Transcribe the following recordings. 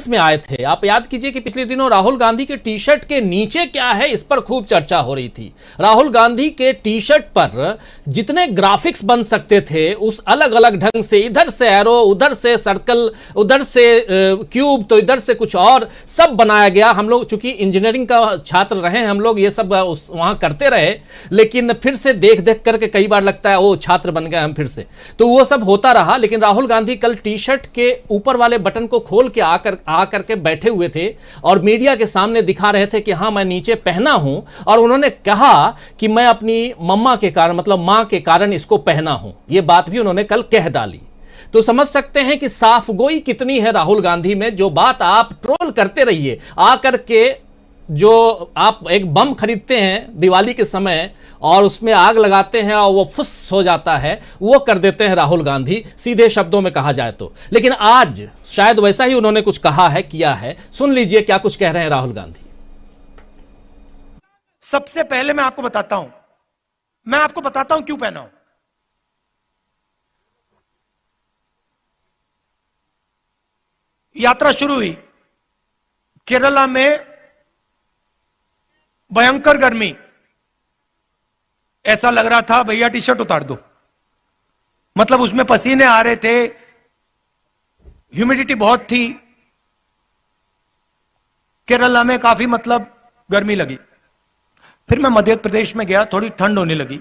में आए थे। आप याद कीजिए कि पिछले दिनों राहुल गांधी के टी शर्ट के नीचे क्या है इस पर खूब चर्चा हो रही थी। राहुल गांधी के टी शर्ट पर जितने ग्राफिक्स बन सकते थे उस अलग अलग ढंग से, इधर से एरो, उधर से सर्कल, उधर से क्यूब, तो इधर से कुछ और सब बनाया गया। हम लोग चूंकि इंजीनियरिंग का छात्र रहे हैं, हम लोग ये सब वहां करते रहे, लेकिन फिर से देख देख करके कई बार लगता है ओ छात्र बन गए हम फिर से, तो वो सब होता रहा। लेकिन राहुल गांधी कल टी शर्ट के ऊपर वाले बटन को खोल के आकर के बैठे हुए थे और मीडिया के सामने दिखा रहे थे कि हां मैं नीचे पहना हूं, और उन्होंने कहा कि मैं अपनी मम्मा के कारण, मतलब मां के कारण इसको पहना हूं। यह बात भी उन्होंने कल कह डाली। तो समझ सकते हैं कि साफगोई कितनी है राहुल गांधी में। जो बात आप ट्रोल करते रहिए, आकर के जो आप एक बम खरीदते हैं दिवाली के समय और उसमें आग लगाते हैं और वो फुस हो जाता है, वो कर देते हैं राहुल गांधी, सीधे शब्दों में कहा जाए तो। लेकिन आज शायद वैसा ही उन्होंने कुछ कहा है, किया है। सुन लीजिए क्या कुछ कह रहे हैं राहुल गांधी। सबसे पहले मैं आपको बताता हूं क्यों पहना हूं। यात्रा शुरू हुई, केरला में भयंकर गर्मी, ऐसा लग रहा था भैया टी शर्ट उतार दो, मतलब उसमें पसीने आ रहे थे, ह्यूमिडिटी बहुत थी, केरला में काफी मतलब गर्मी लगी। फिर मैं मध्य प्रदेश में गया, थोड़ी ठंड होने लगी,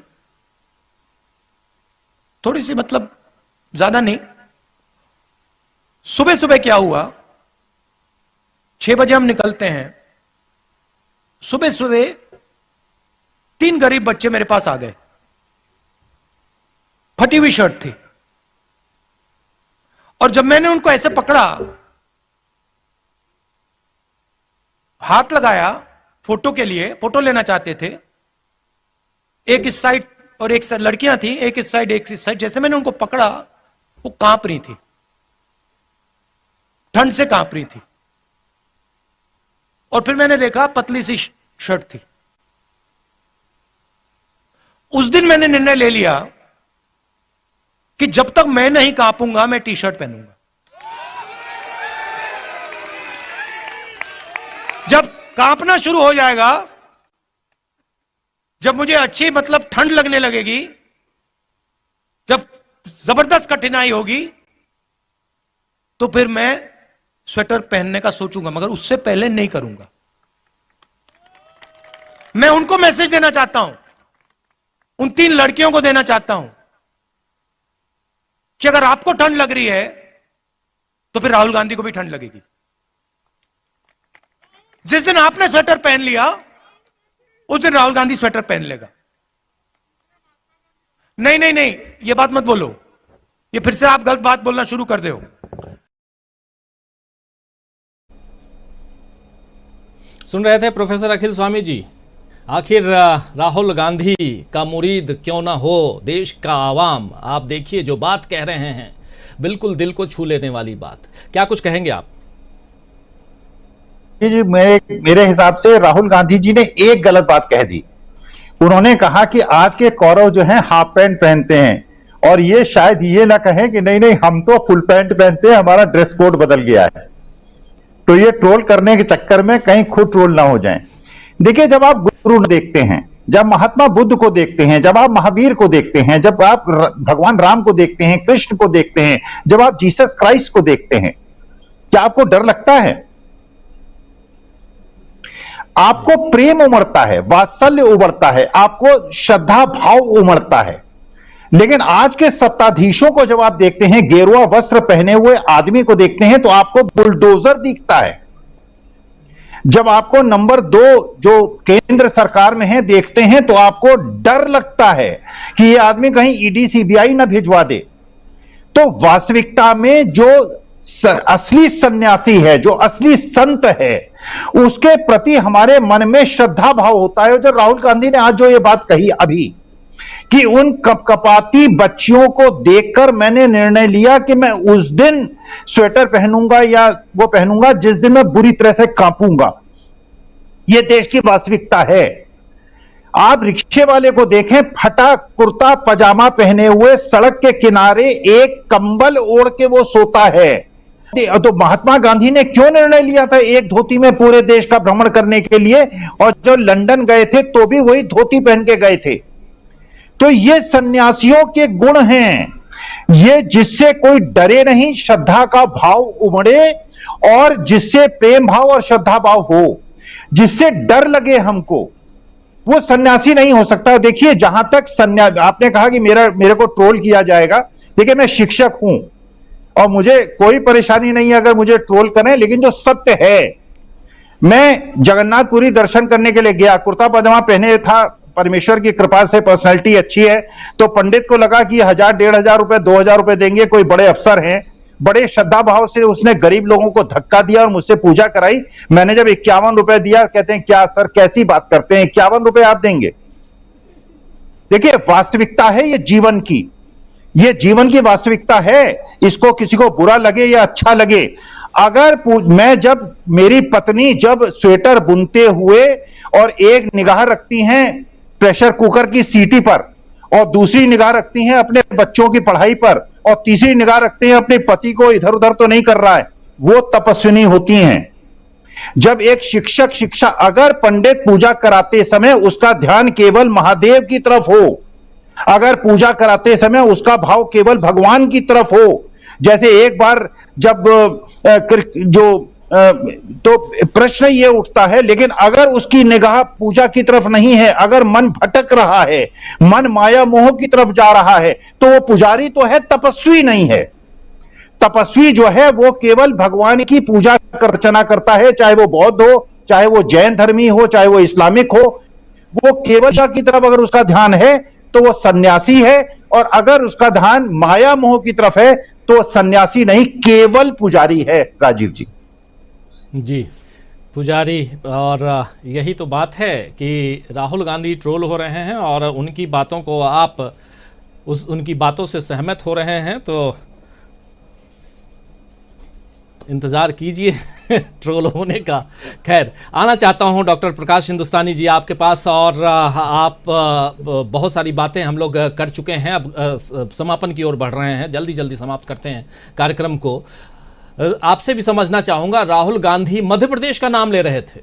थोड़ी सी मतलब ज्यादा नहीं। सुबह सुबह क्या हुआ, 6 बजे हम निकलते हैं, सुबह सुबह 3 गरीब बच्चे मेरे पास आ गए, फटी हुई शर्ट थी, और जब मैंने उनको ऐसे पकड़ा, हाथ लगाया फोटो के लिए, फोटो लेना चाहते थे, एक इस साइड और एक साइड लड़कियां थी, एक इस साइड एक इस साइड, जैसे मैंने उनको पकड़ा वो कांप रही थी, ठंड से कांप रही थी। और फिर मैंने देखा पतली सी शर्ट थी। उस दिन मैंने निर्णय ले लिया कि जब तक मैं नहीं कांपूंगा मैं टी शर्ट पहनूंगा। जब कांपना शुरू हो जाएगा, जब मुझे अच्छी मतलब ठंड लगने लगेगी, जब जबरदस्त कठिनाई होगी, तो फिर मैं स्वेटर पहनने का सोचूंगा, मगर उससे पहले नहीं करूंगा। मैं उनको मैसेज देना चाहता हूं, उन 3 लड़कियों को देना चाहता हूं कि अगर आपको ठंड लग रही है तो फिर राहुल गांधी को भी ठंड लगेगी। जिस दिन आपने स्वेटर पहन लिया उस दिन राहुल गांधी स्वेटर पहन लेगा। नहीं नहीं नहीं, यह बात मत बोलो, ये फिर से आप गलत बात बोलना शुरू कर दो। सुन रहे थे प्रोफेसर अखिल स्वामी जी। आखिर राहुल गांधी का मुरीद क्यों ना हो देश का आवाम, आप देखिए जो बात कह रहे हैं, बिल्कुल दिल को छू लेने वाली बात। क्या कुछ कहेंगे आप? जी, मेरे हिसाब से राहुल गांधी जी ने एक गलत बात कह दी। उन्होंने कहा कि आज के कौरव जो हैं हाफ पैंट पहनते हैं, और ये शायद ये ना कहें कि नहीं नहीं हम तो फुल पैंट पहनते हैं, हमारा ड्रेस कोड बदल गया है। तो ये ट्रोल करने के चक्कर में कहीं खुद ट्रोल ना हो जाएं। देखिए, जब आप गुरु देखते हैं, जब महात्मा बुद्ध को देखते हैं, जब आप महावीर को देखते हैं, जब आप भगवान राम को देखते हैं, कृष्ण को देखते हैं, जब आप जीसस क्राइस्ट को देखते हैं, क्या आपको डर लगता है? आपको प्रेम उमड़ता है, वात्सल्य उमड़ता है, आपको श्रद्धा भाव उमड़ता है। लेकिन आज के सत्ताधीशों को जब आप देखते हैं, गेरुआ वस्त्र पहने हुए आदमी को देखते हैं, तो आपको बुलडोजर दिखता है। जब आपको नंबर 2 जो केंद्र सरकार में है देखते हैं, तो आपको डर लगता है कि यह आदमी कहीं ईडी सीबीआई ना भिजवा दे। तो वास्तविकता में जो असली सन्यासी है, जो असली संत है, उसके प्रति हमारे मन में श्रद्धा भाव होता है। जो राहुल गांधी ने आज जो ये बात कही अभी कि उन कपकपाती बच्चियों को देखकर मैंने निर्णय लिया कि मैं उस दिन स्वेटर पहनूंगा या वो पहनूंगा जिस दिन मैं बुरी तरह से कांपूंगा। यह देश की वास्तविकता है। आप रिक्शे वाले को देखें, फटा कुर्ता पजामा पहने हुए सड़क के किनारे एक कंबल ओढ़ के वो सोता है। तो महात्मा गांधी ने क्यों निर्णय लिया था एक धोती में पूरे देश का भ्रमण करने के लिए, और जो लंदन गए थे तो भी वही धोती पहन के गए थे। तो ये सन्यासियों के गुण हैं, ये जिससे कोई डरे नहीं, श्रद्धा का भाव उमड़े, और जिससे प्रेम भाव और श्रद्धा भाव हो, जिससे डर लगे हमको, वो सन्यासी नहीं हो सकता। देखिए, जहां तक आपने कहा कि मेरे को ट्रोल किया जाएगा, देखिए मैं शिक्षक हूं और मुझे कोई परेशानी नहीं है अगर मुझे ट्रोल करें, लेकिन जो सत्य है, मैं जगन्नाथपुरी दर्शन करने के लिए गया, कुर्ता पजामा पहने था, परमेश्वर की कृपा से पर्सनैलिटी अच्छी है, तो पंडित को लगा कि 1000, 1500 रुपए, 2000 रुपए देंगे, कोई बड़े अफसर हैं, बड़े श्रद्धा भाव से उसने गरीब लोगों को धक्का दिया और मुझसे पूजा कराई। मैंने जब 51 रुपए दिया, कहते हैं क्या सर कैसी बात करते हैं, 51 रुपए आप देंगे? देखिए, वास्तविकता है ये जीवन की, ये जीवन की वास्तविकता है। इसको किसी को बुरा लगे या अच्छा लगे, अगर जब मेरी पत्नी जब स्वेटर बुनते हुए और एक निगाह रखती हैं प्रेशर कुकर की सीटी पर, और दूसरी निगाह रखती हैं अपने बच्चों की पढ़ाई पर, और तीसरी निगाह रखते हैं अपने पति को इधर उधर तो नहीं कर रहा है, वो तपस्विनी होती हैं। जब एक शिक्षा अगर पंडित पूजा कराते समय उसका ध्यान केवल महादेव की तरफ हो, अगर पूजा कराते समय उसका भाव केवल भगवान की तरफ हो, जैसे एक बार जब तो प्रश्न ये उठता है, लेकिन अगर उसकी निगाह पूजा की तरफ नहीं है, अगर मन भटक रहा है, मन माया मोह की तरफ जा रहा है, तो वो पुजारी तो है, तपस्वी नहीं है। तपस्वी जो है वो केवल भगवान की पूजा अर्चना करता है, चाहे वो बौद्ध हो, चाहे वो जैन धर्मी हो, चाहे वो इस्लामिक हो, वो केवल पूजा की तरफ अगर उसका ध्यान है तो वो सन्यासी है, और अगर उसका ध्यान माया मोह की तरफ है तो सन्यासी नहीं, केवल पुजारी है। राजीव जी जी, पुजारी। और यही तो बात है कि राहुल गांधी ट्रोल हो रहे हैं और उनकी बातों को आप उनकी बातों से सहमत हो रहे हैं, तो इंतज़ार कीजिए ट्रोल होने का। खैर, आना चाहता हूं डॉक्टर प्रकाश हिंदुस्तानी जी आपके पास, और आप बहुत सारी बातें हम लोग कर चुके हैं, अब समापन की ओर बढ़ रहे हैं, जल्दी जल्दी समाप्त करते हैं कार्यक्रम को। आपसे भी समझना चाहूँगा, राहुल गांधी मध्य प्रदेश का नाम ले रहे थे,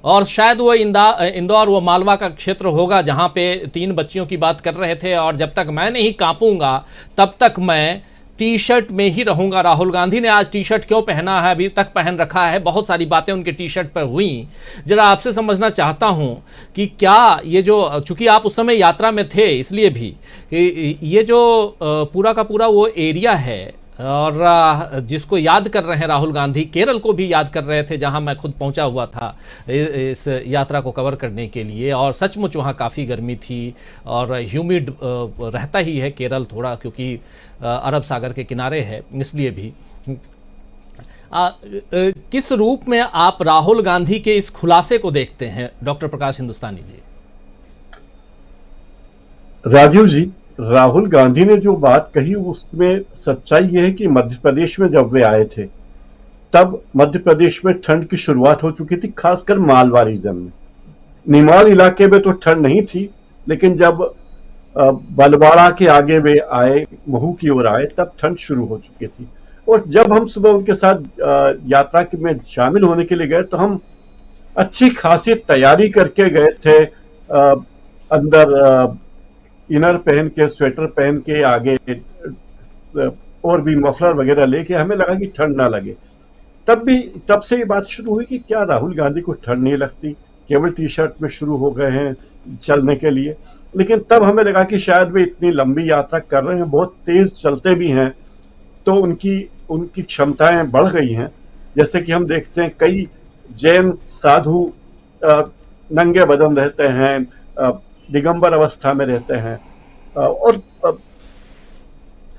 और शायद वो इंदौर वो मालवा का क्षेत्र होगा जहाँ पे 3 बच्चियों की बात कर रहे थे, और जब तक मैं नहीं कांपूंगा तब तक मैं टी शर्ट में ही रहूंगा। राहुल गांधी ने आज टी शर्ट क्यों पहना है, अभी तक पहन रखा है, बहुत सारी बातें उनके टी शर्ट पर हुई। जरा आपसे समझना चाहता हूं कि क्या ये जो, चूंकि आप उस समय यात्रा में थे इसलिए भी, ये जो पूरा का पूरा वो एरिया है, और जिसको याद कर रहे हैं राहुल गांधी, केरल को भी याद कर रहे थे जहां मैं खुद पहुंचा हुआ था इस यात्रा को कवर करने के लिए, और सचमुच वहां काफ़ी गर्मी थी और ह्यूमिड रहता ही है केरल थोड़ा, क्योंकि अरब सागर के किनारे है, इसलिए भी। किस रूप में आप राहुल गांधी के इस खुलासे को देखते हैं डॉक्टर प्रकाश हिंदुस्तानी जी? राजीव जी, राहुल गांधी ने जो बात कही उसमें सच्चाई यह है कि मध्य प्रदेश में जब वे आए थे तब मध्य प्रदेश में ठंड की शुरुआत हो चुकी थी, खासकर मालवा रीजन में। निमाड़ इलाके में तो ठंड नहीं थी, लेकिन जब बलवाड़ा के आगे वे आए, महू की ओर आए, तब ठंड शुरू हो चुकी थी। और जब हम सुबह उनके साथ यात्रा में शामिल होने के लिए गए तो हम अच्छी खासी तैयारी करके गए थे, अंदर इनर पहन के, स्वेटर पहन के, आगे और भी मफलर वगैरह लेके, हमें लगा कि ठंड ना लगे। तब से ये बात शुरू हुई कि क्या राहुल गांधी को ठंड नहीं लगती, केवल टी शर्ट में शुरू हो गए हैं चलने के लिए। लेकिन तब हमें लगा कि शायद वे इतनी लंबी यात्रा कर रहे हैं, बहुत तेज चलते भी हैं, तो उनकी क्षमताएं बढ़ गई हैं। जैसे कि हम देखते हैं कई जैन साधु नंगे बदन रहते हैं, दिगंबर अवस्था में रहते हैं, और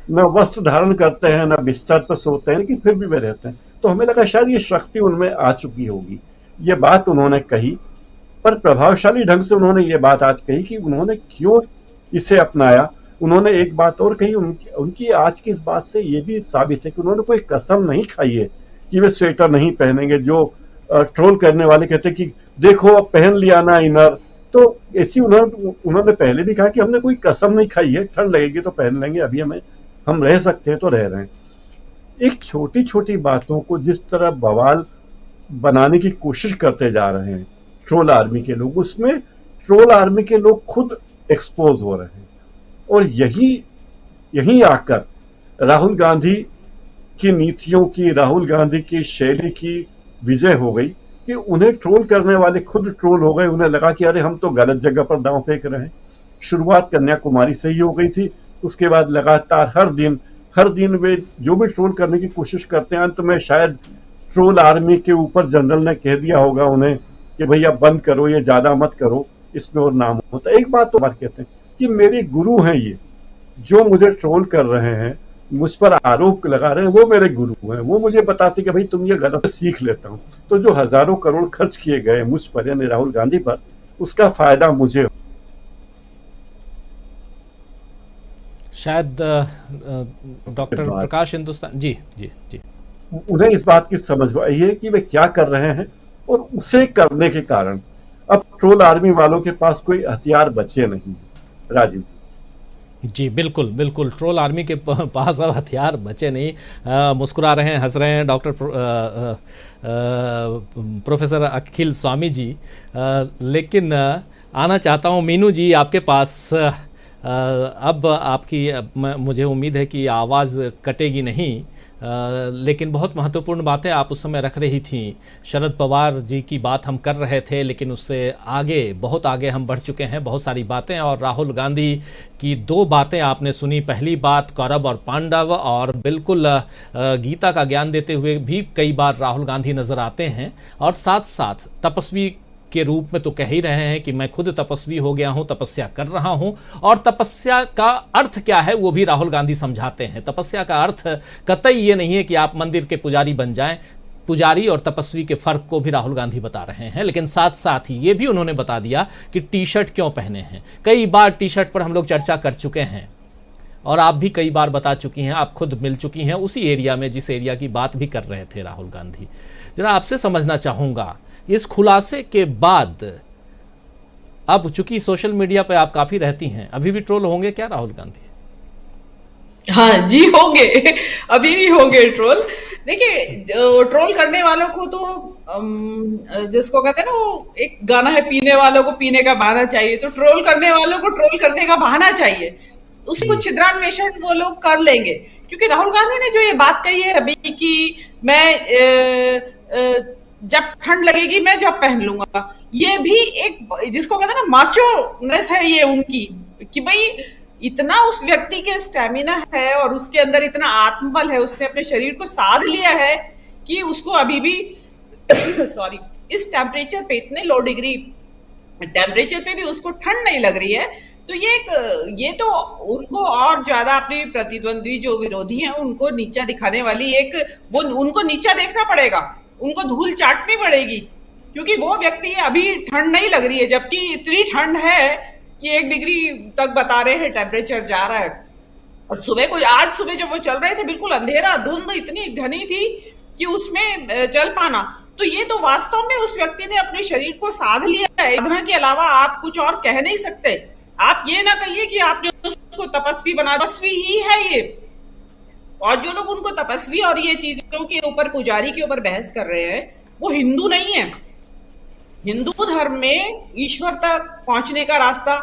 न वस्त्र धारण करते हैं, न बिस्तर पर सोते हैं, लेकिन फिर भी वे रहते हैं। तो हमें लगा शायद ये शक्ति उनमें आ चुकी होगी। ये बात उन्होंने कही, पर प्रभावशाली ढंग से उन्होंने ये बात आज कही कि उन्होंने क्यों इसे अपनाया। उन्होंने एक बात और कही, उनकी आज की इस बात से ये भी साबित है कि उन्होंने कोई कसम नहीं खाई है कि वे स्वेटर नहीं पहनेंगे। जो ट्रोल करने वाले कहते कि देखो अब पहन लिया ना इनर, तो ऐसी उन्होंने पहले भी कहा कि हमने कोई कसम नहीं खाई है, ठंड लगेगी तो पहन लेंगे, अभी हम रह सकते हैं तो रह रहे हैं। एक छोटी छोटी बातों को जिस तरह बवाल बनाने की कोशिश करते जा रहे हैं ट्रोल आर्मी के लोग, उसमें ट्रोल आर्मी के लोग खुद एक्सपोज हो रहे हैं। और यही आकर राहुल गांधी की नीतियों की, राहुल गांधी की शैली की विजय हो गई कि उन्हें ट्रोल करने वाले खुद ट्रोल हो गए। उन्हें लगा कि अरे हम तो गलत जगह पर दांव फेंक रहे हैं। शुरुआत कन्याकुमारी से ही हो गई थी, उसके बाद लगातार हर दिन वे जो भी ट्रोल करने की कोशिश करते हैं, अंत में शायद ट्रोल आर्मी के ऊपर जनरल ने कह दिया होगा उन्हें कि भैया बंद करो, ये ज्यादा मत करो, इसमें और नाम होता है। एक बात तो बात कहते हैं कि मेरे गुरु हैं ये, जो मुझे ट्रोल कर रहे हैं, मुझ पर आरोप लगा रहे हैं, वो मेरे गुरु हैं। वो मुझे बताते कि भाई तुम ये गलत सीख लेता हूं। तो जो हजारों करोड़ खर्च किए गए मुझ पर यानी राहुल गांधी पर, उसका फायदा मुझे शायद डॉक्टर प्रकाश हिंदुस्तान जी जी जी उन्हें इस बात की समझ आई है कि वे क्या कर रहे हैं, और उसे करने के कारण अब ट्रोल आर्मी वालों के पास कोई हथियार बचे नहीं। राजीव जी बिल्कुल बिल्कुल, ट्रोल आर्मी के पास अब हथियार बचे नहीं। मुस्कुरा रहे हैं, हंस रहे हैं डॉक्टर प्रोफेसर अखिल स्वामी जी। लेकिन आना चाहता हूँ मीनू जी आपके पास। अब आपकी मुझे उम्मीद है कि आवाज़ कटेगी नहीं, लेकिन बहुत महत्वपूर्ण बातें आप उस समय रख रही थी। शरद पवार जी की बात हम कर रहे थे, लेकिन उससे आगे, बहुत आगे हम बढ़ चुके हैं, बहुत सारी बातें। और राहुल गांधी की दो बातें आपने सुनी। पहली बात कौरव और पांडव, और बिल्कुल गीता का ज्ञान देते हुए भी कई बार राहुल गांधी नज़र आते हैं। और साथ साथ तपस्वी के रूप में तो कह ही रहे हैं कि मैं खुद तपस्वी हो गया हूं, तपस्या कर रहा हूं। और तपस्या का अर्थ क्या है वो भी राहुल गांधी समझाते हैं। तपस्या का अर्थ कतई ये नहीं है कि आप मंदिर के पुजारी बन जाएं। पुजारी और तपस्वी के फर्क को भी राहुल गांधी बता रहे हैं, लेकिन साथ साथ ही ये भी उन्होंने बता दिया कि टी शर्ट क्यों पहने हैं। कई बार टी शर्ट पर हम लोग चर्चा कर चुके हैं, और आप भी कई बार बता चुकी हैं, आप खुद मिल चुकी हैं उसी एरिया में जिस एरिया की बात भी कर रहे थे राहुल गांधी। जरा आपसे समझना चाहूँगा, इस खुलासे के बाद अब चूंकि सोशल मीडिया पे आप काफी रहती हैं, अभी भी ट्रोल होंगे क्या राहुल गांधी? हाँ जी, होंगे, अभी भी होंगे ट्रोल। देखिए, ट्रोल करने वालों को तो जिसको कहते हैं ना, वो एक गाना है, पीने वालों को पीने का बहाना चाहिए, तो ट्रोल करने वालों को ट्रोल करने का बहाना चाहिए। उसकी कुछ छिद्रान्वेषण वो लोग कर लेंगे, क्योंकि राहुल गांधी ने जो ये बात कही है अभी कि मैं जब ठंड लगेगी मैं जब पहन लूंगा, ये भी एक जिसको कहते हैं ना माचोनेस है ये उनकी, कि भाई इतना उस व्यक्ति के स्टैमिना है और उसके अंदर इतना आत्मबल है, उसने अपने शरीर को साध लिया है कि उसको अभी भी सॉरी, इस टेम्परेचर पे, इतने लो डिग्री टेम्परेचर पे भी उसको ठंड नहीं लग रही है। तो ये तो उनको और ज्यादा अपने प्रतिद्वंदी जो विरोधी हैं उनको नीचा दिखाने वाली एक, वो उनको नीचा देखना पड़ेगा, उनको धूल चाटनी पड़ेगी, क्योंकि वो व्यक्ति अभी ठंड नहीं लग रही है, जबकि इतनी ठंड है कि 1 डिग्री तक बता रहे हैं टेम्परेचर जा रहा है। और आज सुबह जब वो चल रहे थे, बिल्कुल अंधेरा, धुंध इतनी घनी थी कि उसमें चल पाना, तो ये तो वास्तव में उस व्यक्ति ने अपने शरीर को साध लिया है। साधना के अलावा आप कुछ और कह नहीं सकते। आप ये ना कहिए कि आपने उसको तपस्वी बना, तपस्वी ही है ये। और जो लोग उनको तपस्वी और ये चीजों के ऊपर, पुजारी के ऊपर बहस कर रहे हैं, वो हिंदू नहीं है। हिंदू धर्म में ईश्वर तक पहुंचने का रास्ता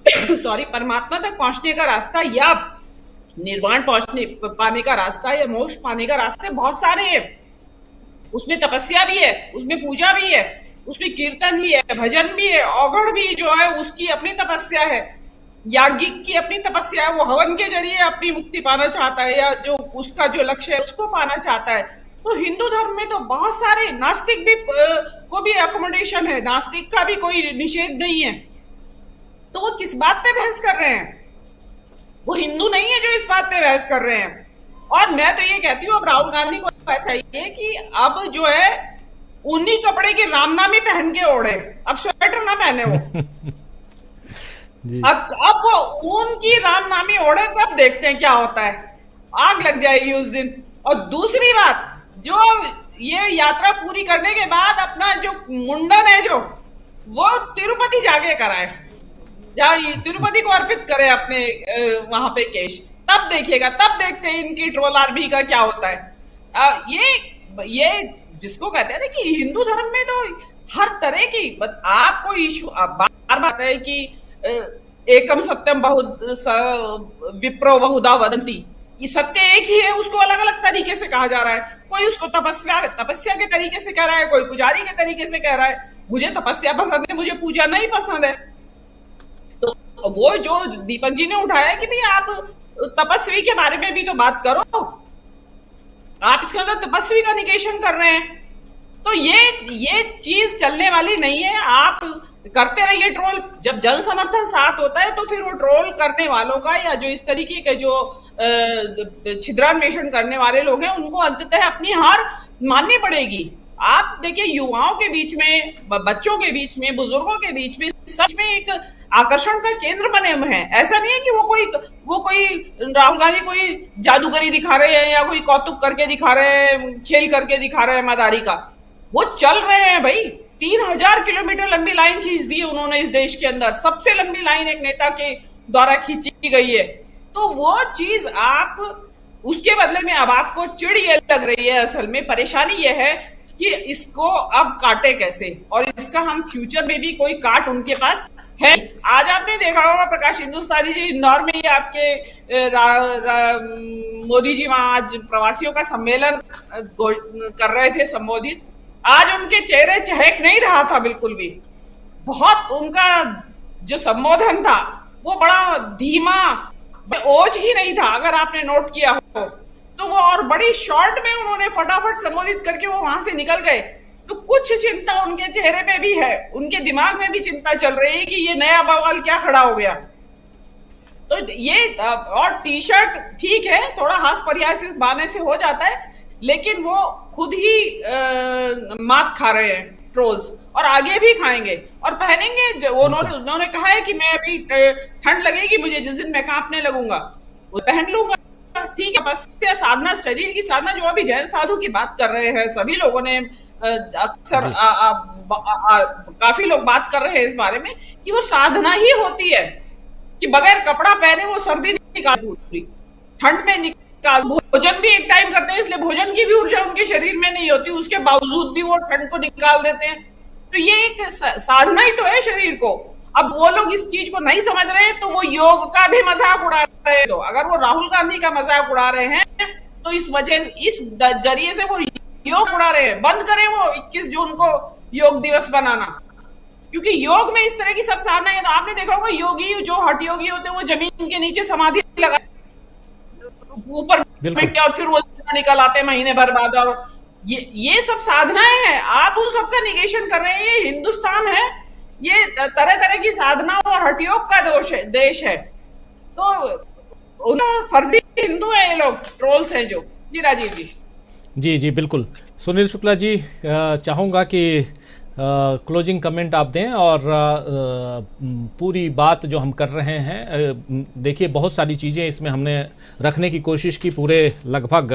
सॉरी, परमात्मा तक पहुंचने का रास्ता, या निर्वाण पाने का रास्ता, या मोक्ष पाने का रास्ते बहुत सारे हैं। उसमें तपस्या भी है, उसमें पूजा भी है, उसमें कीर्तन भी है, भजन भी है, औघड़ भी जो है उसकी अपनी तपस्या है, याज्ञिक की अपनी तपस्या है, वो हवन के जरिए अपनी मुक्ति पाना चाहता है, या जो उसका जो लक्ष्य है उसको पाना चाहता है। तो हिंदू धर्म में तो बहुत सारे, नास्तिक भी को भी अकोमोडेशन है, नास्तिक का भी कोई निषेध नहीं है। तो वो किस बात पे बहस कर रहे हैं? वो हिंदू नहीं है जो इस बात पे बहस कर रहे हैं। और मैं तो ये कहती हूँ, अब राहुल गांधी को ऐसा ही है कि अब जो है ऊनी कपड़े की रामनामी पहन के ओढ़े, अब स्वेटर ना पहने वो अब वो ऊन की रामनामी ओढ़े, तब देखते हैं क्या होता है। आग लग जाएगी उस दिन। और दूसरी बात, जो ये यात्रा पूरी करने के बाद अपना जो मुंडन है, जो वो तिरुपति जाके कराए, या तिरुपति को अर्पित करे अपने वहां पे केश, तब देखिएगा, तब देखते हैं इनकी ट्रोल आर्मी का क्या होता है। ये जिसको कहते हैं ना कि हिंदू धर्म में तो हर तरह की आपको इशू बार बात है कि एकम सत्यम विप्रो बहुधा वदंती, ये सत्य एक ही है, उसको अलग अलग तरीके से कहा जा रहा है। कोई उसको तपस्या के तरीके से कह रहा है, कोई पुजारी के तरीके से कह रहा है। मुझे तपस्या पसंद है, मुझे पूजा नहीं पसंद है। तो वो जो दीपक जी ने उठाया कि भाई आप तपस्वी के बारे में भी तो बात करो, आप इसके अंदर तपस्वी का निगेशन कर रहे हैं, तो ये चीज चलने वाली नहीं है। आप करते रहिए ट्रोल, जब जन समर्थन साथ होता है तो फिर वो ट्रोल करने वालों का या जो इस तरीके के जो छिद्रान्वेषण करने वाले लोग हैं उनको अंततः अपनी हार माननी पड़ेगी। आप देखिए युवाओं के बीच में, बच्चों के बीच में, बुजुर्गों के बीच में सच में एक आकर्षण का केंद्र बने हुए हैं। ऐसा नहीं है कि वो कोई राहुल गांधी कोई जादूगरी दिखा रहे हैं या कोई कौतुक करके दिखा रहे हैं, खेल करके दिखा रहे हैं मदारी का। वो चल रहे हैं भाई, 3000 किलोमीटर लंबी लाइन खींच दी है उन्होंने इस देश के अंदर। सबसे लंबी लाइन एक नेता के द्वारा खींची गई है। तो वो चीज आप उसके बदले में अब आपको चिड़ ये लग रही है, असल में परेशानी ये है कि इसको अब काटे कैसे, और इसका हम फ्यूचर में भी कोई काट उनके पास है। आज आपने देखा होगा प्रकाश हिंदुस्तानी जी इंदौर में ही आपके मोदी जी वहां आज प्रवासियों का सम्मेलन कर रहे थे संबोधित। आज उनके चेहरे चहक नहीं रहा था बिल्कुल भी। बहुत उनका जो संबोधन था वो बड़ा धीमा, ओज ही नहीं था अगर आपने नोट किया हो तो। वो और बड़ी शॉर्ट में उन्होंने फटाफट संबोधित करके वो वहां से निकल गए। तो कुछ चिंता उनके चेहरे पे भी है, उनके दिमाग में भी चिंता चल रही है कि ये नया बवाल क्या खड़ा हो गया। तो ये और टी शर्ट ठीक है, थोड़ा हास परिहास इस बहाने से हो जाता है, लेकिन वो खुद ही मात खा रहे हैं ट्रोल्स, और आगे भी खाएंगे और पहनेंगे। उन्होंने कहा है कि मैं अभी ठंड लगेगी मुझे, जिस दिन मैं कांपने लगूंगा वो पहन लूंगा। ठीक है, बस साधना, शरीर की साधना, जो अभी जैन साधु की बात कर रहे हैं सभी लोगों ने, अक्सर काफी लोग बात कर रहे हैं इस बारे में कि वो साधना ही होती है कि बगैर कपड़ा पहने वो सर्दी निकाल, पूरी ठंड में निकाल। भोजन भी एक टाइम करते हैं, इसलिए भोजन की भी ऊर्जा उनके शरीर में नहीं होती, उसके बावजूद भी वो ठंड को निकाल देते हैं। तो ये एक साधना ही तो है शरीर को। अब वो लोग इस चीज को नहीं समझ रहे तो वो योग का भी मजाक उड़ा रहे हैं। तो अगर वो राहुल गांधी का मजाक उड़ा रहे हैं तो इस जरिए से वो योग उड़ा रहे हैं। बंद करें वो 21 जून को योग दिवस बनाना, क्योंकि योग में इस तरह की सब साधना है। तो आपने देखा होगा योगी, जो हठ योगी होते हैं, वो जमीन के नीचे समाधि लगा ऊपर और फिर वो निकल आते महीने भर बाद, और ये सब साधनाएं हैं। आप उन सबका निगेशन कर रहे हैं। ये हिंदुस्तान है, ये तरह तरह की साधना और हठयोग का देश है। तो फर्जी हिंदू है ये लोग, ट्रोल्स हैं जो। जी राजीव जी। जी बिल्कुल। सुनील शुक्ला जी, चाहूँगा कि क्लोजिंग कमेंट आप दें और पूरी बात जो हम कर रहे हैं, देखिए बहुत सारी चीज़ें इसमें हमने रखने की कोशिश की, पूरे लगभग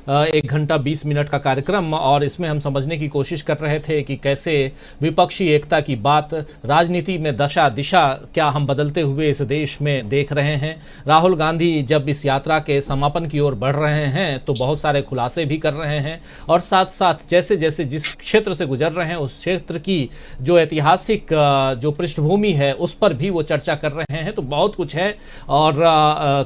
1 घंटा 20 मिनट का कार्यक्रम, और इसमें हम समझने की कोशिश कर रहे थे कि कैसे विपक्षी एकता की बात, राजनीति में दशा दिशा क्या हम बदलते हुए इस देश में देख रहे हैं। राहुल गांधी जब इस यात्रा के समापन की ओर बढ़ रहे हैं तो बहुत सारे खुलासे भी कर रहे हैं, और साथ साथ जैसे जैसे जिस क्षेत्र से गुजर रहे हैं उस क्षेत्र की जो ऐतिहासिक जो पृष्ठभूमि है उस पर भी वो चर्चा कर रहे हैं। तो बहुत कुछ है, और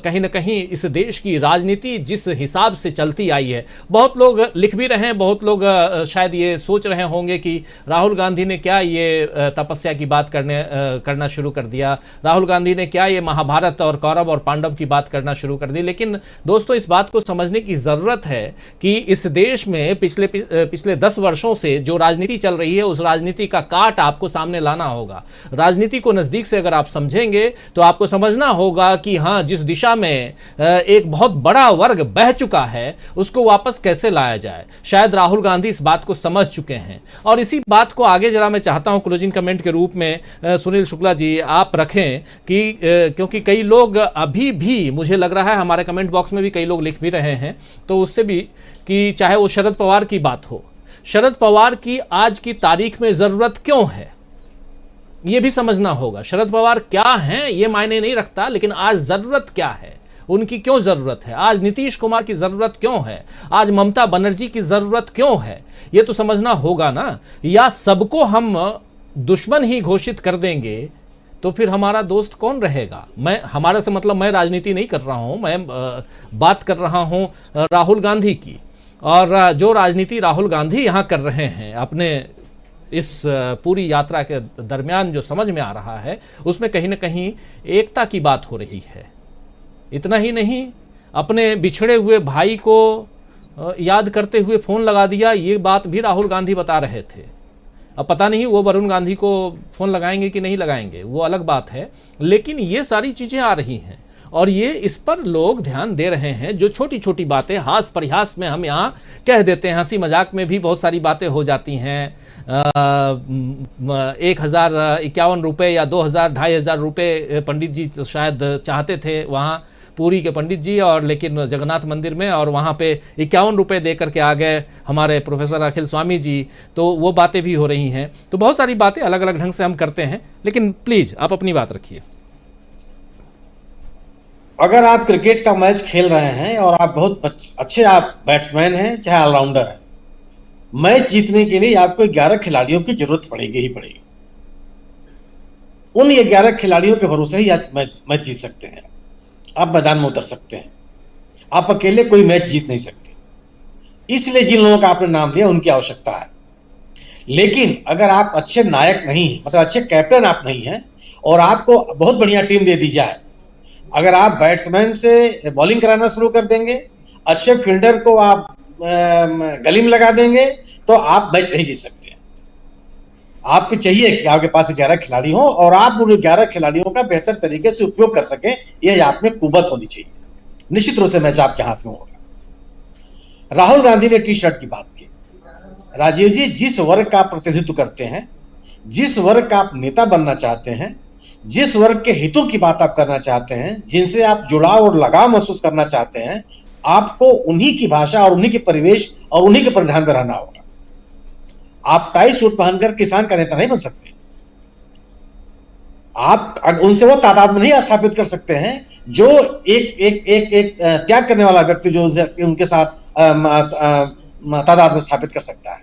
कहीं ना कहीं इस देश की राजनीति जिस हिसाब से चलती आई है, बहुत लोग लिख भी रहे हैं, बहुत लोग शायद ये सोच रहे होंगे कि राहुल गांधी ने क्या ये तपस्या की बात करना शुरू कर दिया, राहुल गांधी ने क्या ये महाभारत और कौरव और पांडव की बात करना शुरू कर दी। लेकिन दोस्तों, इस बात को समझने की जरूरत है कि इस देश में पिछले 10 वर्षों से जो राजनीति चल रही है उस राजनीति का काट आपको सामने लाना होगा। राजनीति को नजदीक से अगर आप समझेंगे तो आपको समझना होगा कि हाँ, जिस दिशा में एक बहुत बड़ा वर्ग बह चुका है उसको वापस कैसे लाया जाए। शायद राहुल गांधी इस बात को समझ चुके हैं, और इसी बात को आगे जरा मैं चाहता हूं क्लोजिंग कमेंट के रूप में सुनील शुक्ला जी आप रखें कि क्योंकि कई लोग अभी भी, मुझे लग रहा है हमारे कमेंट बॉक्स में भी कई लोग लिख भी रहे हैं, तो उससे भी कि चाहे वो शरद पवार की बात हो, शरद पवार की आज की तारीख में जरूरत क्यों है ये भी समझना होगा। शरद पवार क्या हैं ये मायने नहीं रखता, लेकिन आज जरूरत क्या है उनकी क्यों जरूरत है, आज नीतीश कुमार की जरूरत क्यों है, आज ममता बनर्जी की जरूरत क्यों है, ये तो समझना होगा ना। या सबको हम दुश्मन ही घोषित कर देंगे तो फिर हमारा दोस्त कौन रहेगा। मैं, हमारे से मतलब मैं राजनीति नहीं कर रहा हूं, मैं बात कर रहा हूं राहुल गांधी की। और जो राजनीति राहुल गांधी यहां कर रहे हैं अपने इस पूरी यात्रा के दरमियान, जो समझ में आ रहा है उसमें कहीं ना कहीं एकता की बात हो रही है। इतना ही नहीं, अपने बिछड़े हुए भाई को याद करते हुए फोन लगा दिया, ये बात भी राहुल गांधी बता रहे थे। अब पता नहीं वो वरुण गांधी को फोन लगाएंगे कि नहीं लगाएंगे, वो अलग बात है, लेकिन ये सारी चीजें आ रही हैं और ये इस पर लोग ध्यान दे रहे हैं। जो छोटी छोटी बातें हास परिहास में हम यहाँ कह देते हैं, हंसी मजाक में भी बहुत सारी बातें हो जाती हैं। 1051 रुपये या 2000 2500 रुपये पंडित जी शायद चाहते थे वहाँ पुरी के पंडित जी, और लेकिन जगन्नाथ मंदिर में, और वहाँ पे 51 रुपये दे करके आ गए हमारे प्रोफेसर अखिल स्वामी जी। तो वो बातें भी हो रही हैं। तो बहुत सारी बातें अलग अलग ढंग से हम करते हैं, लेकिन प्लीज आप अपनी बात रखिए। अगर आप क्रिकेट का मैच खेल रहे हैं और आप बहुत अच्छे आप बैट्समैन हैं चाहे ऑलराउंडर हैं, मैच जीतने के लिए आपको 11 खिलाड़ियों की जरूरत पड़ेगी ही पड़ेगी। उन 11 खिलाड़ियों के भरोसे ही आप मैच जीत सकते हैं, आप मैदान में उतर सकते हैं। आप अकेले कोई मैच जीत नहीं सकते। इसलिए जिन लोगों का आपने नाम लिया उनकी आवश्यकता है। लेकिन अगर आप अच्छे नायक नहीं हैं, मतलब अच्छे कैप्टन आप नहीं हैं, और आपको बहुत बढ़िया टीम दे दी जाए, अगर आप बैट्समैन से बॉलिंग कराना शुरू कर देंगे, अच्छे फील्डर को आप गली में लगा देंगे, तो आप मैच नहीं जीत सकते। आपको चाहिए कि आपके पास 11 खिलाड़ी हो और आप उन 11 खिलाड़ियों का बेहतर तरीके से उपयोग कर सकें। यह आप में कुवत होनी चाहिए। निश्चित रूप से मैच आपके हाथ में होगा। राहुल गांधी ने टी शर्ट की बात की। राजीव जी, जिस वर्ग का आप प्रतिनिधित्व करते हैं, जिस वर्ग का आप नेता बनना चाहते हैं, जिस वर्ग के हितों की बात आप करना चाहते हैं, जिनसे आप जुड़ाव और लगाव महसूस करना चाहते हैं, आपको उन्हीं की भाषा और उन्हीं के परिवेश और उन्हीं के परिधान में रहना होगा। आप टाई सूट पहनकर किसान का नेता नहीं बन सकते। आप उनसे वो तादाद में नहीं स्थापित कर सकते हैं जो एक त्याग करने वाला व्यक्ति जो उनके साथ तादाद में स्थापित कर सकता है।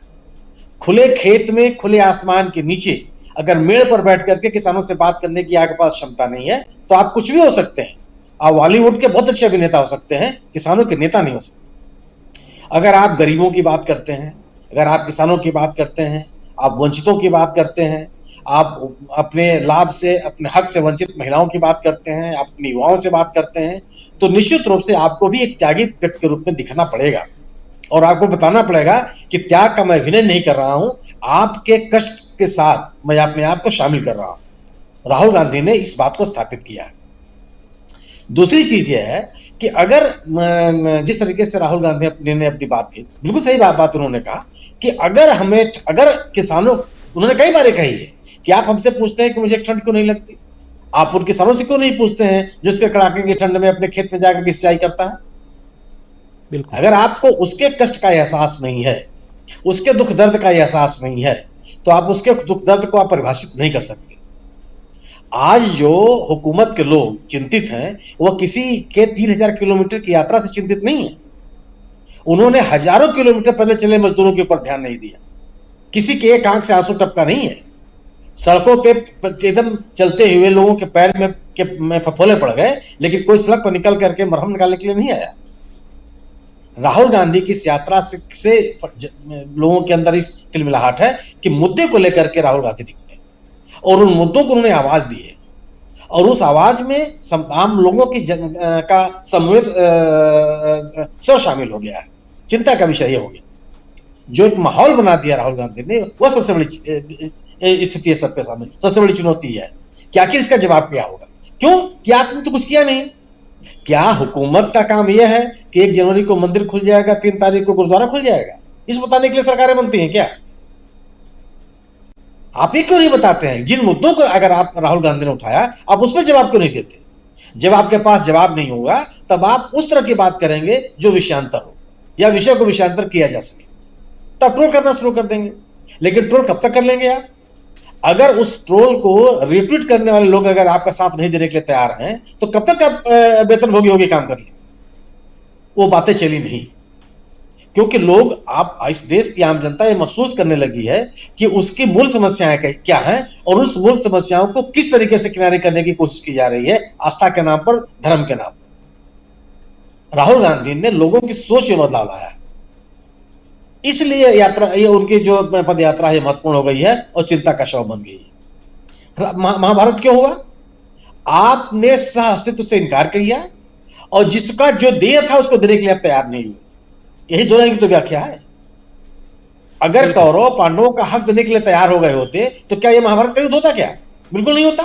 खुले खेत में, खुले आसमान के नीचे अगर मेड़ पर बैठ करके किसानों से बात करने की आपके पास क्षमता नहीं है, तो आप कुछ भी हो सकते हैं। आप बॉलीवुड के बहुत अच्छे अभिनेता हो सकते हैं, किसानों के नेता नहीं हो सकते। अगर आप गरीबों की बात करते हैं, अगर आप किसानों की बात करते हैं, आप वंचितों की बात करते हैं, आप अपने लाभ से, अपने हक से वंचित महिलाओं की बात करते हैं, आप अपने युवाओं से बात करते हैं, तो निश्चित रूप से आपको भी एक त्यागी व्यक्ति के रूप में दिखना पड़ेगा और आपको बताना पड़ेगा कि त्याग का मैं अभिनय नहीं कर रहा हूं, आपके कष्ट के साथ मैं अपने आप को शामिल कर रहा हूं। राहुल गांधी ने इस बात को स्थापित किया है। दूसरी चीज यह है कि अगर जिस तरीके से राहुल गांधी ने अपनी बात की, बिल्कुल सही बात उन्होंने कहा कि अगर किसानों, उन्होंने कई बार कही है कि आप हमसे पूछते हैं कि मुझे ठंड क्यों नहीं लगती, आप उन किसानों से क्यों नहीं पूछते हैं जिसके कड़ाके की ठंड में अपने खेत में जाकर सिंचाई करता है। बिल्कुल, अगर आपको उसके कष्ट का एहसास नहीं है, उसके दुख दर्द का एहसास नहीं है, तो आप उसके दुख दर्द को आप परिभाषित नहीं कर सकते। आज जो हुकूमत के लोग चिंतित हैं, वह किसी के 3000 किलोमीटर की यात्रा से चिंतित नहीं है। उन्होंने हजारों किलोमीटर पैदल चले मजदूरों के ऊपर ध्यान नहीं दिया। किसी के एक आंख से आंसू टपका नहीं है। सड़कों पे एकदम चलते हुए लोगों के पैर में फफोले पड़ गए, लेकिन कोई सड़क पर निकल करके मरहम निकालने के लिए नहीं आया। राहुल गांधी की इस यात्रा से लोगों के अंदर इस तिलमिलाहट है कि मुद्दे को लेकर के राहुल गांधी निकले और उन मुद्दों को उन्होंने आवाज दी है, और उस आवाज में आम लोगों की का सम्मिलित स्वर शामिल हो गया है। चिंता का विषय हो गया। जो एक माहौल बना दिया राहुल गांधी ने, वह सबसे बड़ी स्थिति है सबके सामने, सबसे बड़ी चुनौती है कि आखिर इसका जवाब क्या होगा। क्यों कि आपने तो कुछ किया नहीं। क्या हुकूमत का काम यह है कि 1 जनवरी को मंदिर खुल जाएगा, 3 तारीख को गुरुद्वारा खुल जाएगा? इस बताने के लिए सरकारें बनती हैं क्या? आप ये क्यों नहीं बताते हैं? जिन मुद्दों को अगर आप राहुल गांधी ने उठाया, आप उसमें जवाब क्यों नहीं देते? जब आपके पास जवाब नहीं होगा, तब आप उस तरह की बात करेंगे जो विषयांतर हो या विषय को विषयांतर किया जा सके, तब ट्रोल करना शुरू कर देंगे। लेकिन ट्रोल कब तक कर लेंगे आप? अगर उस ट्रोल को रिट्वीट करने वाले लोग अगर आपका साथ नहीं देने के लिए तैयार हैं, तो कब तक आप वेतनभोगी होगी काम कर लिए? वो बातें चली नहीं, क्योंकि लोग, आप इस देश की आम जनता ये महसूस करने लगी है कि उसकी मूल समस्याएं क्या हैं और उस मूल समस्याओं को किस तरीके से किनारे करने की कोशिश की जा रही है, आस्था के नाम पर, धर्म के नाम पर। राहुल गांधी ने लोगों की सोच में बदलाव लाया है, इसलिए यात्रा, ये उनकी जो पद यात्रा है महत्वपूर्ण हो गई है और चिंता का विषय बन गई है। महाभारत क्यों हुआ? आपने सह अस्तित्व से इनकार किया और जिसका जो देह था उसको देने के लिए आप तैयार नहीं हुए। यही दोनों की तो व्याख्या है। अगर कौरव पांडवों का हक देने के लिए तैयार हो गए होते तो क्या यह महाभारत का युद्ध होता? क्या बिल्कुल नहीं होता।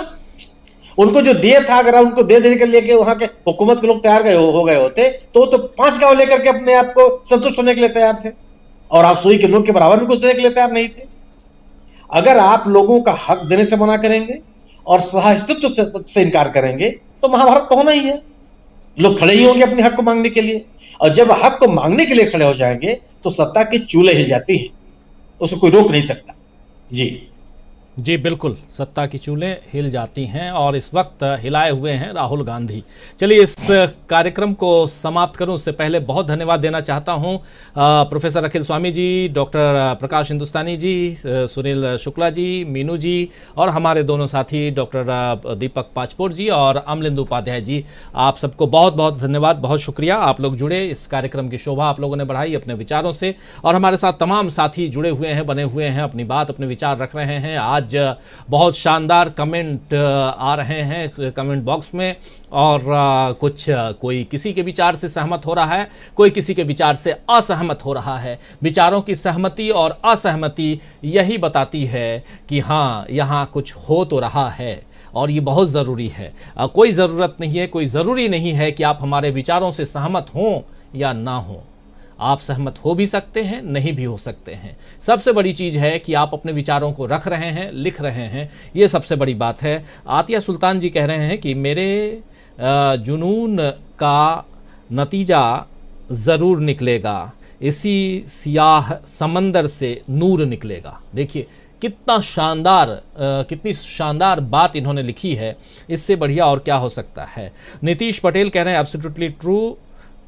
उनको जो देह था, अगर उनको दे देने के लिए वहां के हुकूमत के लोग तैयार हो गए होते तो 5 गांव लेकर के अपने आप को संतुष्ट होने के लिए तैयार थे, और आप सुई के नोक के बराबर भी कुछ देने के लिए तैयार नहीं थे। अगर आप लोगों का हक देने से मना करेंगे और सह अस्तित्व से इनकार करेंगे तो महाभारत तो होना ही है। लोग खड़े ही होंगे अपने हक को मांगने के लिए, और जब हक को मांगने के लिए खड़े हो जाएंगे तो सत्ता की चूल्हे हिल जाती है, उसको कोई रोक नहीं सकता। जी बिल्कुल, सत्ता की चूल्हें हिल जाती हैं और इस वक्त हिलाए हुए हैं राहुल गांधी। चलिए, इस कार्यक्रम को समाप्त करूं उससे पहले बहुत धन्यवाद देना चाहता हूं प्रोफेसर अखिल स्वामी जी, डॉक्टर प्रकाश हिंदुस्तानी जी, सुनील शुक्ला जी, मीनू जी और हमारे दोनों साथी डॉक्टर दीपक पाचपोर जी और अमलिंदु उपाध्याय जी। आप सबको बहुत बहुत धन्यवाद, बहुत शुक्रिया। आप लोग जुड़े, इस कार्यक्रम की शोभा आप लोगों ने बढ़ाई अपने विचारों से, और हमारे साथ तमाम साथी जुड़े हुए हैं, बने हुए हैं, अपनी बात, अपने विचार रख रहे हैं। आज बहुत शानदार कमेंट आ रहे हैं कमेंट बॉक्स में, और कोई किसी के विचार से सहमत हो रहा है, कोई किसी के विचार से असहमत हो रहा है। विचारों की सहमति और असहमति यही बताती है कि हाँ, यहाँ कुछ हो तो रहा है और ये बहुत ज़रूरी है। कोई ज़रूरत नहीं है, कोई ज़रूरी नहीं है कि आप हमारे विचारों से सहमत हों या ना हों। आप सहमत हो भी सकते हैं, नहीं भी हो सकते हैं। सबसे बड़ी चीज़ है कि आप अपने विचारों को रख रहे हैं, लिख रहे हैं, ये सबसे बड़ी बात है। आतिया सुल्तान जी कह रहे हैं कि मेरे जुनून का नतीजा ज़रूर निकलेगा, इसी सियाह समंदर से नूर निकलेगा। देखिए कितनी शानदार बात इन्होंने लिखी है, इससे बढ़िया और क्या हो सकता है। नीतीश पटेल कह रहे हैं absolutely true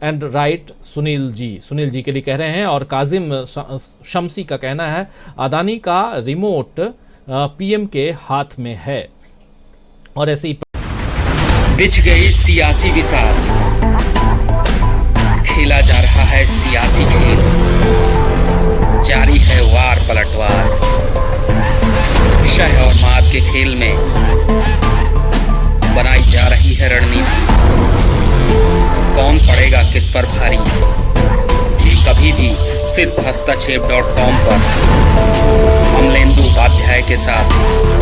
and right Sunil ji के लिए कह रहे हैं। और काजिम शमसी का कहना है अदानी का रिमोट पीएम के हाथ में है। और ऐसे ही बिछ गई सियासी विसार, खेला जा रहा है सियासी खेल, जारी है वार पलटवार। शह और मात के खेल में बनाई जा रही है रणनीति, कौन पड़ेगा किस पर भारी, ये कभी भी सिर्फ hastachep.com पर अमलेंदु उपाध्याय के साथ